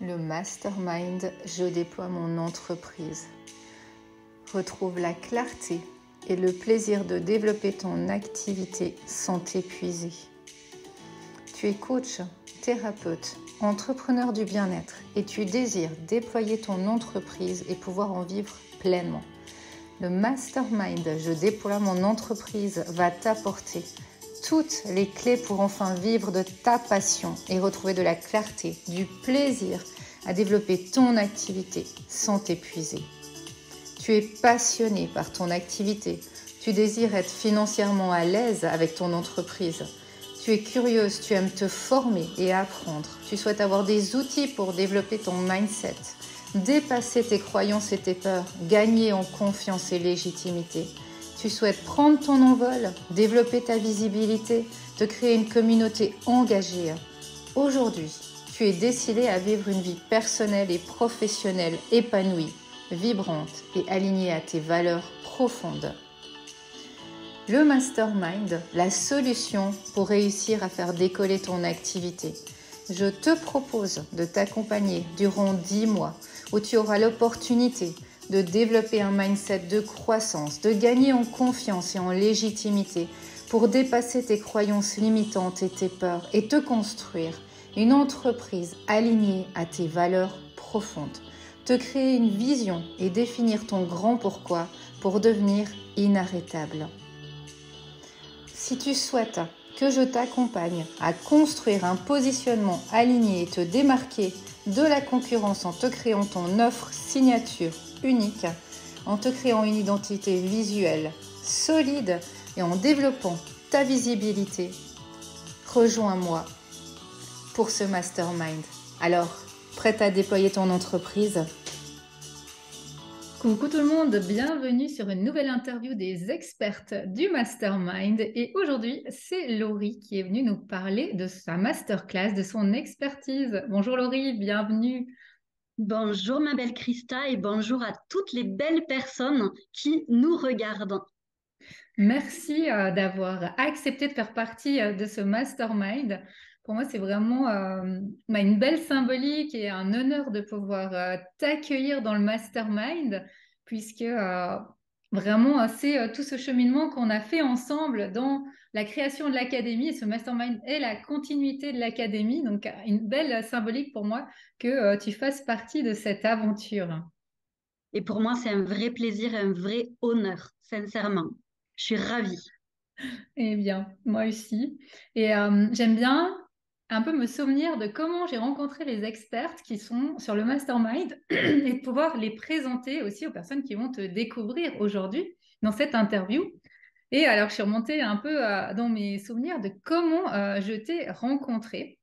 Le mastermind, je déploie mon entreprise. Retrouve la clarté et le plaisir de développer ton activité sans t'épuiser. Tu es coach, thérapeute, entrepreneur du bien-être et tu désires déployer ton entreprise et pouvoir en vivre pleinement. Le mastermind, je déploie mon entreprise, va t'apporter toutes les clés pour enfin vivre de ta passion et retrouver de la clarté, du plaisir à développer ton activité sans t'épuiser. Tu es passionné par ton activité, tu désires être financièrement à l'aise avec ton entreprise. Tu es curieuse, tu aimes te former et apprendre. Tu souhaites avoir des outils pour développer ton mindset, dépasser tes croyances et tes peurs, gagner en confiance et légitimité. Tu souhaites prendre ton envol, développer ta visibilité, te créer une communauté engagée. Aujourd'hui, tu es décidé à vivre une vie personnelle et professionnelle épanouie, vibrante et alignée à tes valeurs profondes. Le mastermind, la solution pour réussir à faire décoller ton activité. Je te propose de t'accompagner durant 10 mois où tu auras l'opportunité de développer un mindset de croissance, de gagner en confiance et en légitimité pour dépasser tes croyances limitantes et tes peurs et te construire une entreprise alignée à tes valeurs profondes. Te créer une vision et définir ton grand pourquoi pour devenir inarrêtable. Si tu souhaites que je t'accompagne à construire un positionnement aligné et te démarquer de la concurrence en te créant ton offre signature unique, en te créant une identité visuelle solide et en développant ta visibilité, rejoins-moi pour ce mastermind. Alors, prête à déployer ton entreprise ? Coucou tout le monde, bienvenue sur une nouvelle interview des expertes du Mastermind. Et aujourd'hui, c'est Laurie qui est venue nous parler de sa masterclass, de son expertise. Bonjour Laurie, bienvenue. Bonjour ma belle Christa et bonjour à toutes les belles personnes qui nous regardent. Merci d'avoir accepté de faire partie de ce mastermind. Pour moi, c'est vraiment une belle symbolique et un honneur de pouvoir t'accueillir dans le mastermind, puisque vraiment, c'est tout ce cheminement qu'on a fait ensemble dans la création de l'académie. Et ce mastermind est la continuité de l'académie. Donc, une belle symbolique pour moi que tu fasses partie de cette aventure. Et pour moi, c'est un vrai plaisir et un vrai honneur, sincèrement. Je suis ravie. Eh bien, moi aussi. Et j'aime bien un peu me souvenir de comment j'ai rencontré les expertes qui sont sur le mastermind et de pouvoir les présenter aussi aux personnes qui vont te découvrir aujourd'hui dans cette interview. Et alors, je suis remontée un peu dans mes souvenirs de comment je t'ai rencontrée.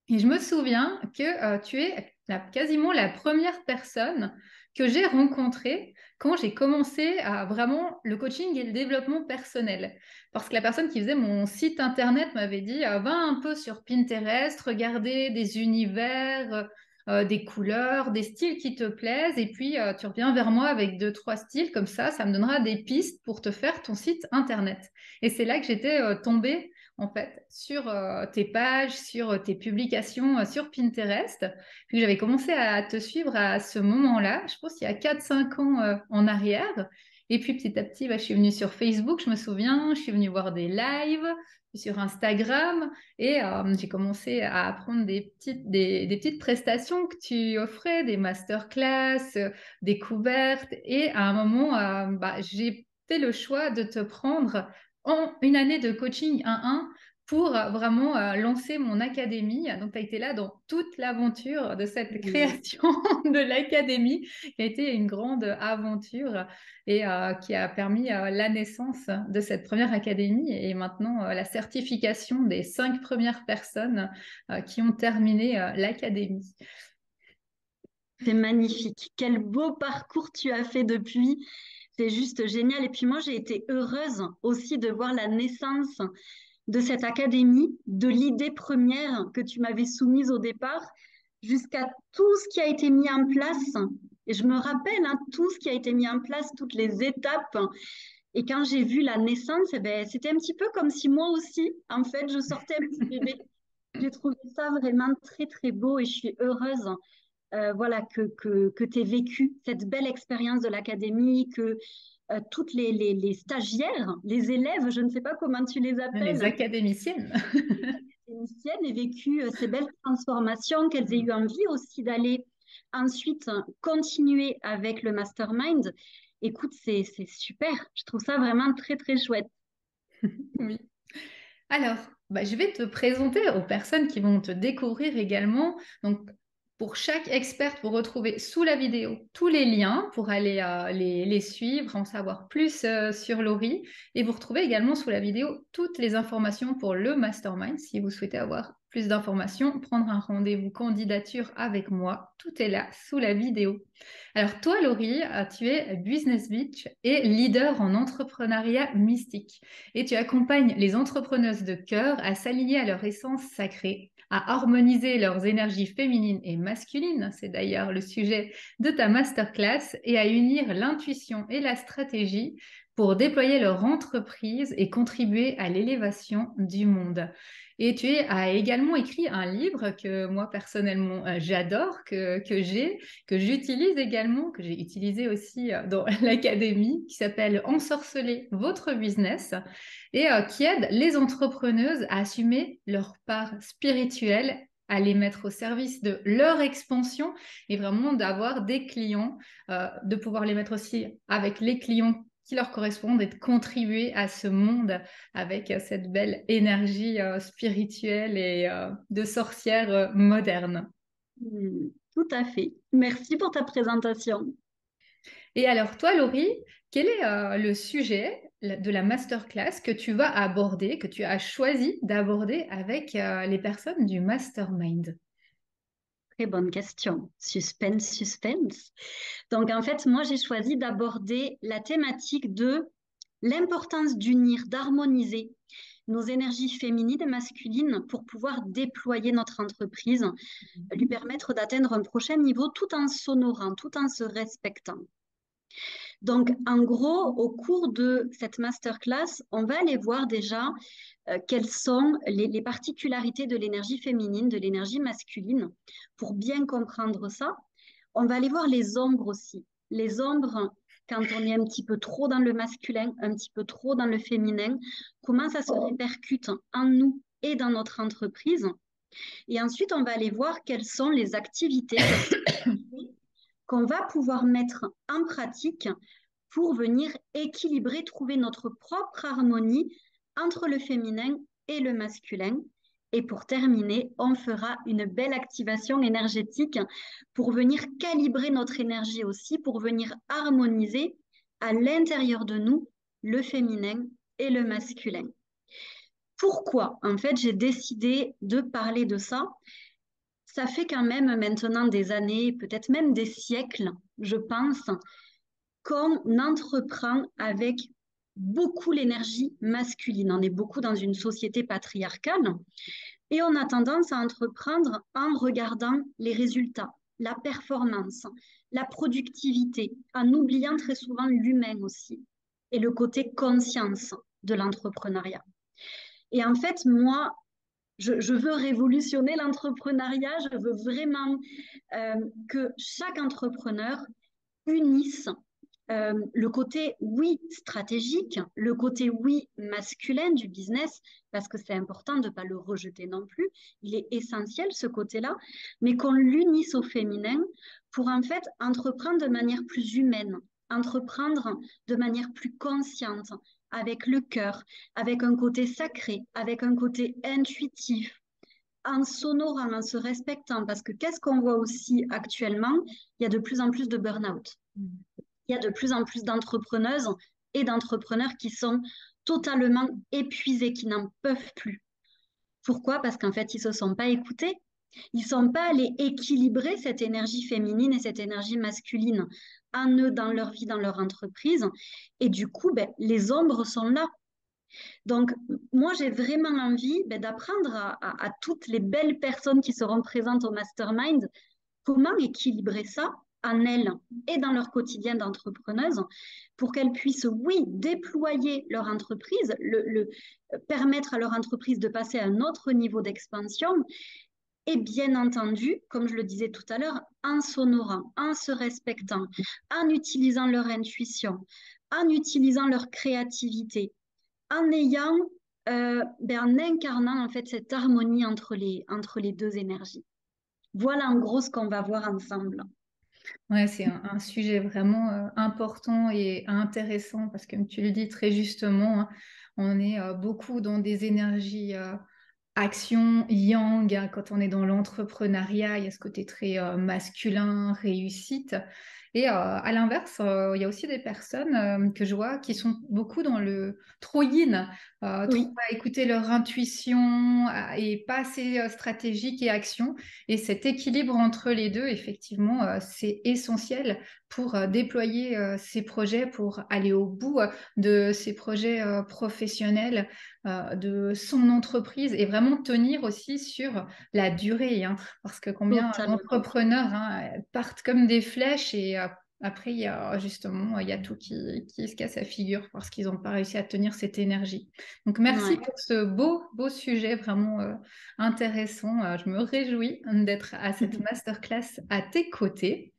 Et je me souviens que tu es quasiment la première personne que j'ai rencontrée quand j'ai commencé à vraiment le coaching et le développement personnel. Parce que la personne qui faisait mon site internet m'avait dit va un peu sur Pinterest, regarder des univers, des couleurs, des styles qui te plaisent, et puis tu reviens vers moi avec 2, 3 styles, comme ça me donnera des pistes pour te faire ton site internet. Et c'est là que j'étais tombée en fait, sur tes pages, sur tes publications sur Pinterest. Puis j'avais commencé à te suivre à ce moment-là, je pense qu'il y a 4, 5 ans en arrière. Et puis petit à petit, je suis venue sur Facebook, je me souviens, je suis venue voir des lives sur Instagram et j'ai commencé à apprendre des petites prestations que tu offrais, des masterclass, des découvertes. Et à un moment, j'ai fait le choix de te prendre en une année de coaching 1-1 pour vraiment lancer mon académie. Donc, tu as été là dans toute l'aventure de cette Oui. création de l'académie, qui a été une grande aventure et qui a permis la naissance de cette première académie et maintenant la certification des 5 premières personnes qui ont terminé l'académie. C'est magnifique. Quel beau parcours tu as fait depuis. C'est juste génial. Et puis moi, j'ai été heureuse aussi de voir la naissance de cette académie, de l'idée première que tu m'avais soumise au départ, jusqu'à tout ce qui a été mis en place. Et je me rappelle tout ce qui a été mis en place, toutes les étapes. Et quand j'ai vu la naissance, eh ben, c'était un petit peu comme si moi aussi, en fait, je sortais un petit bébé. J'ai trouvé ça vraiment très, très beau et je suis heureuse voilà, que tu aies vécu cette belle expérience de l'académie, que toutes les stagiaires, les élèves, je ne sais pas comment tu les Les appelles, académiciennes. académiciennes aient vécu ces belles transformations, qu'elles aient eu envie aussi d'aller ensuite continuer avec le mastermind. Écoute, c'est super. Je trouve ça vraiment très, très chouette. Oui. Alors, je vais te présenter aux personnes qui vont te découvrir également. Donc, pour chaque experte, vous retrouvez sous la vidéo tous les liens pour aller les suivre, en savoir plus sur Laurie. Et vous retrouvez également sous la vidéo toutes les informations pour le mastermind. Si vous souhaitez avoir plus d'informations, prendre un rendez-vous candidature avec moi, tout est là sous la vidéo. Alors toi, Laurie, tu es Business Beach et leader en entrepreneuriat mystique. Et tu accompagnes les entrepreneuses de cœur à s'aligner à leur essence sacrée, à harmoniser leurs énergies féminines et masculines, c'est d'ailleurs le sujet de ta masterclass, et à unir l'intuition et la stratégie pour déployer leur entreprise et contribuer à l'élévation du monde. Et tu as également écrit un livre que moi personnellement j'adore, que j'utilise également, que j'ai utilisé aussi dans l'académie, qui s'appelle Ensorceler votre business et qui aide les entrepreneuses à assumer leur part spirituelle, à les mettre au service de leur expansion et vraiment d'avoir des clients, de pouvoir les mettre aussi avec les clients qui leur correspondent et de contribuer à ce monde avec cette belle énergie spirituelle et de sorcière moderne. Tout à fait. Merci pour ta présentation. Et alors toi, Laurie, quel est le sujet de la masterclass que tu vas aborder, que tu as choisi d'aborder avec les personnes du mastermind? Très bonne question. Suspense, suspense. Donc, en fait, moi, j'ai choisi d'aborder la thématique de l'importance d'unir, d'harmoniser nos énergies féminines et masculines pour pouvoir déployer notre entreprise, lui permettre d'atteindre un prochain niveau tout en s'honorant, tout en se respectant. Donc, en gros, au cours de cette masterclass, on va aller voir déjà quelles sont les particularités de l'énergie féminine, de l'énergie masculine. Pour bien comprendre ça, on va aller voir les ombres aussi. Les ombres, quand on est un petit peu trop dans le masculin, un petit peu trop dans le féminin, comment ça se répercute en nous et dans notre entreprise. Et ensuite, on va aller voir quelles sont les activités, quelles sont les idées qu'on va pouvoir mettre en pratique pour venir équilibrer, trouver notre propre harmonie entre le féminin et le masculin. Et pour terminer, on fera une belle activation énergétique pour venir calibrer notre énergie aussi, pour venir harmoniser à l'intérieur de nous le féminin et le masculin. Pourquoi, en fait, j'ai décidé de parler de ça? Ça fait quand même maintenant des années, peut-être même des siècles, je pense, qu'on entreprend avec beaucoup l'énergie masculine. On est beaucoup dans une société patriarcale et on a tendance à entreprendre en regardant les résultats, la performance, la productivité, en oubliant très souvent l'humain aussi et le côté conscience de l'entrepreneuriat. Et en fait, moi, je veux révolutionner l'entrepreneuriat, je veux vraiment que chaque entrepreneur unisse le côté, oui, stratégique, le côté, oui, masculin du business, parce que c'est important de ne pas le rejeter non plus. Il est essentiel, ce côté-là, mais qu'on l'unisse au féminin pour, en fait, entreprendre de manière plus humaine, entreprendre de manière plus consciente, avec le cœur, avec un côté sacré, avec un côté intuitif, en s'honorant, en se respectant, parce que qu'est-ce qu'on voit aussi actuellement? Il y a de plus en plus de burn-out. Il y a de plus en plus d'entrepreneuses et d'entrepreneurs qui sont totalement épuisés, qui n'en peuvent plus. Pourquoi? Parce qu'en fait, ils ne se sont pas écoutés. Ils ne sont pas allés équilibrer cette énergie féminine et cette énergie masculine en eux, dans leur vie, dans leur entreprise. Et du coup, ben, les ombres sont là. Donc, moi, j'ai vraiment envie d'apprendre à toutes les belles personnes qui seront présentes au mastermind comment équilibrer ça en elles et dans leur quotidien d'entrepreneuse pour qu'elles puissent, oui, déployer leur entreprise, permettre à leur entreprise de passer à un autre niveau d'expansion Et bien entendu, comme je le disais tout à l'heure, en s'honorant, en se respectant, en utilisant leur intuition, en utilisant leur créativité, en ayant, en incarnant en fait cette harmonie entre les deux énergies. Voilà en gros ce qu'on va voir ensemble. Ouais, c'est un sujet vraiment important et intéressant parce que, comme tu le dis très justement, hein, on est beaucoup dans des énergies action, yang, hein, quand on est dans l'entrepreneuriat, il y a ce côté très masculin, réussite. Et à l'inverse, il y a aussi des personnes que je vois qui sont beaucoup dans le trop yin, trop Oui, à écouter leur intuition et pas assez stratégique et action. Et cet équilibre entre les deux, effectivement, c'est essentiel pour déployer ces projets, pour aller au bout de ces projets professionnels, de son entreprise et vraiment tenir aussi sur la durée, hein, parce que combien totalement. d'entrepreneurs partent comme des flèches et après il y a tout qui se casse la figure parce qu'ils n'ont pas réussi à tenir cette énergie. Donc merci Ouais. pour ce beau sujet vraiment intéressant. Je me réjouis d'être à cette masterclass à tes côtés.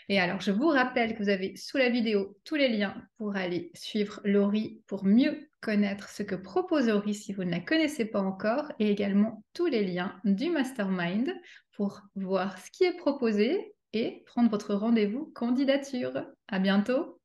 Et alors, je vous rappelle que vous avez sous la vidéo tous les liens pour aller suivre Laurie pour mieux connaître ce que propose Laurie si vous ne la connaissez pas encore et également tous les liens du Mastermind pour voir ce qui est proposé et prendre votre rendez-vous candidature. À bientôt!